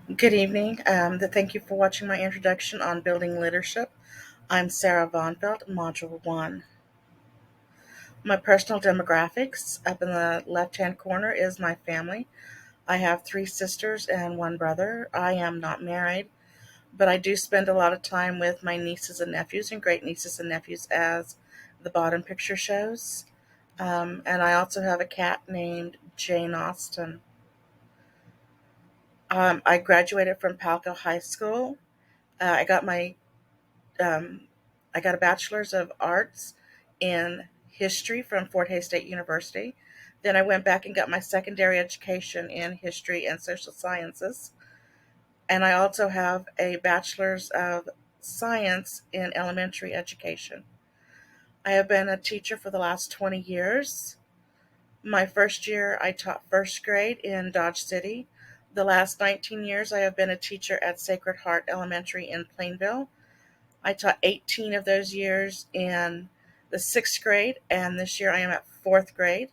Good evening. Thank you for watching my introduction on building leadership. I'm Sarah Vonfeld, Module 1. My personal demographics up in the left hand corner is my family. I have three sisters and one brother. I am not married, but I do spend a lot of time with my nieces and nephews and great nieces and nephews, as the bottom picture shows. And I also have a cat named Jane Austen. I graduated from Palco High School. Uh, I got my um, I got a bachelor's of arts in history from Fort Hays State University. Then I went back and got my secondary education in history and social sciences. And I also have a bachelor's of science in elementary education. I have been a teacher for the last 20 years. My first year, I taught first grade in Dodge City. The last 19 years, I have been a teacher at Sacred Heart Elementary in Plainville. I taught 18 of those years in the sixth grade, and this year I am at fourth grade.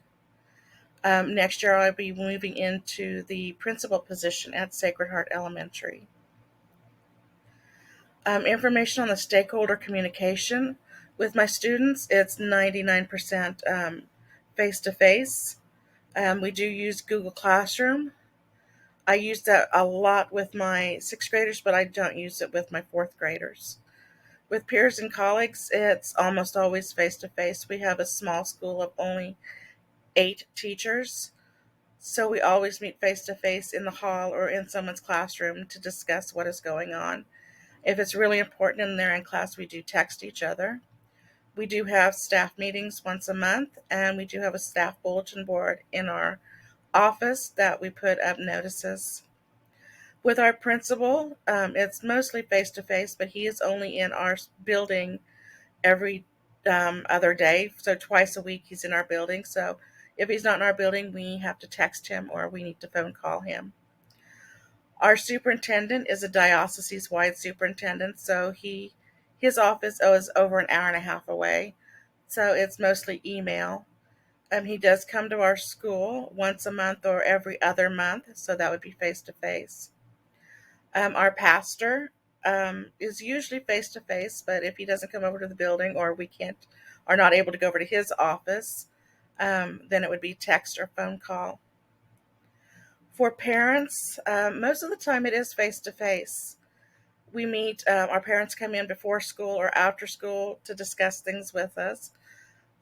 Next year I'll be moving into the principal position at Sacred Heart Elementary. Information on the stakeholder communication with my students, it's 99% face to face. We do use Google Classroom. I use that a lot with my sixth graders, but I don't use it with my fourth graders. With peers and colleagues, it's almost always face to face. We have a small school of only 8 teachers, so we always meet face to face in the hall or in someone's classroom to discuss what is going on. If it's really important and they're in class, we do text each other. We do have staff meetings once a month, and we do have a staff bulletin board in our office that we put up notices. With our principal, it's mostly face to face, but he is only in our building every other day. So twice a week he's in our building. So if he's not in our building, we have to text him or we need to phone call him. Our superintendent is a diocese wide superintendent. So his office is over an hour and a half away. So it's mostly email. He does come to our school once a month or every other month. So that would be face to face. Our pastor is usually face to face, but if he doesn't come over to the building or we can't are not able to go over to his office, then it would be text or phone call. For parents, most of the time it is face to face. We meet, our parents come in before school or after school to discuss things with us.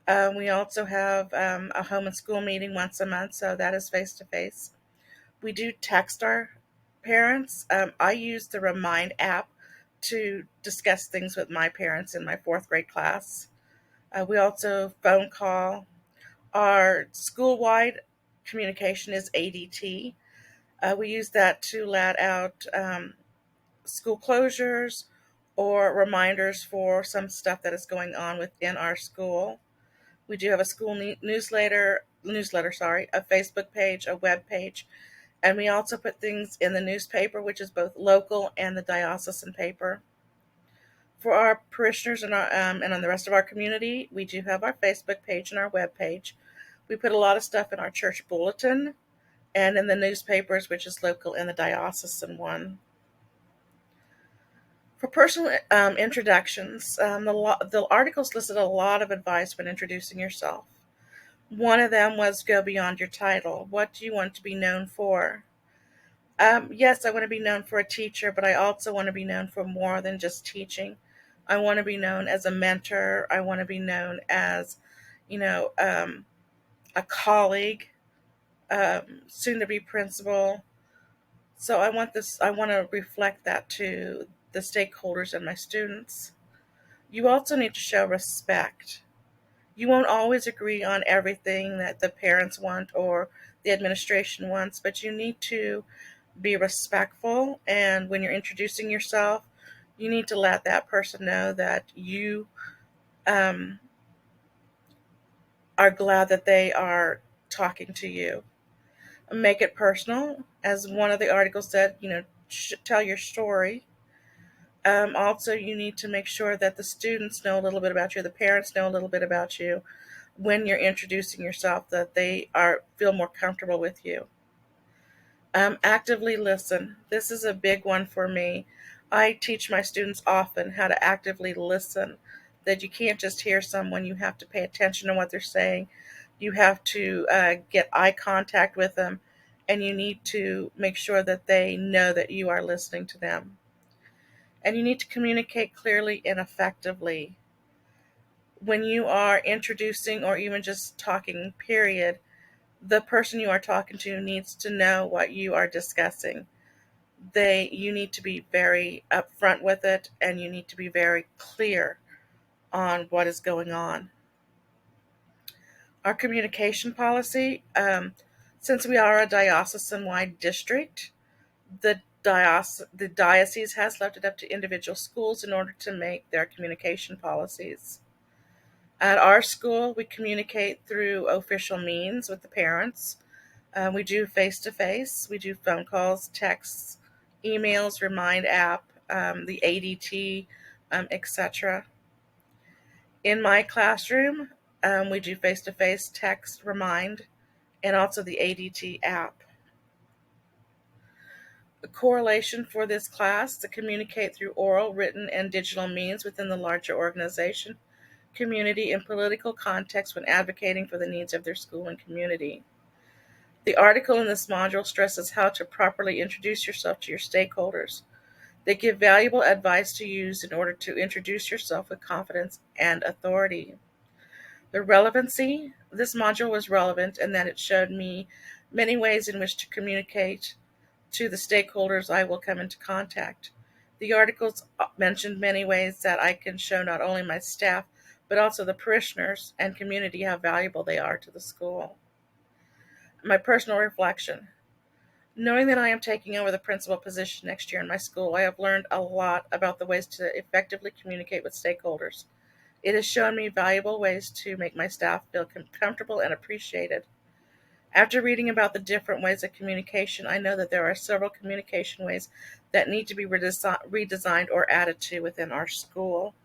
We also have a home and school meeting once a month, so that is face to face. We do text our parents. I use the Remind app to discuss things with my parents in my fourth grade class. We also phone call. Our school wide communication is ADT. We use that to let out school closures or reminders for some stuff that is going on within our school. We do have a school newsletter, a Facebook page, a web page, and we also put things in the newspaper, which is both local and the diocesan paper. For our parishioners and on the rest of our community, we do have our Facebook page and our web page. We put a lot of stuff in our church bulletin and in the newspapers, which is local and the diocesan one. For personal introductions, the articles listed a lot of advice when introducing yourself. One of them was go beyond your title. What do you want to be known for? Yes, I want to be known for a teacher, but I also want to be known for more than just teaching. I want to be known as a mentor. I want to be known as, you know, a colleague, soon to be principal. So I want this. I want to reflect that to the stakeholders and my students. You also need to show respect. You won't always agree on everything that the parents want or the administration wants, but you need to be respectful. And when you're introducing yourself, you need to let that person know that you um, are glad that they are talking to you. Make it personal. As one of the articles said, tell your story. Also, you need to make sure that the students know a little bit about you, the parents know a little bit about you when you're introducing yourself, that they are feel more comfortable with you. Actively listen. This is a big one for me. I teach my students often how to actively listen, that you can't just hear someone, you have to pay attention to what they're saying. You have to get eye contact with them, and you need to make sure that they know that you are listening to them. And you need to communicate clearly and effectively. When you are introducing or even just talking, period, the person you are talking to needs to know what you are discussing. You need to be very upfront with it, and you need to be very clear on what is going on. Our communication policy, since we are a diocesan-wide district, the diocese has left it up to individual schools in order to make their communication policies. At our school, we communicate through official means with the parents. We do face to face, we do phone calls, texts, emails, Remind app, the ADT, etc. In my classroom, we do face to face, text, Remind, and also the ADT app. The correlation for this class to communicate through oral, written, and digital means within the larger organization, community, and political context when advocating for the needs of their school and community. The article in this module stresses how to properly introduce yourself to your stakeholders. They give valuable advice to use in order to introduce yourself with confidence and authority. The relevancy. This module was relevant in that it showed me many ways in which to communicate to the stakeholders I will come into contact. The articles mentioned many ways that I can show not only my staff, but also the parishioners and community how valuable they are to the school. My personal reflection. Knowing that I am taking over the principal position next year in my school, I have learned a lot about the ways to effectively communicate with stakeholders. It has shown me valuable ways to make my staff feel comfortable and appreciated. After reading about the different ways of communication, I know that there are several communication ways that need to be redesigned or added to within our school.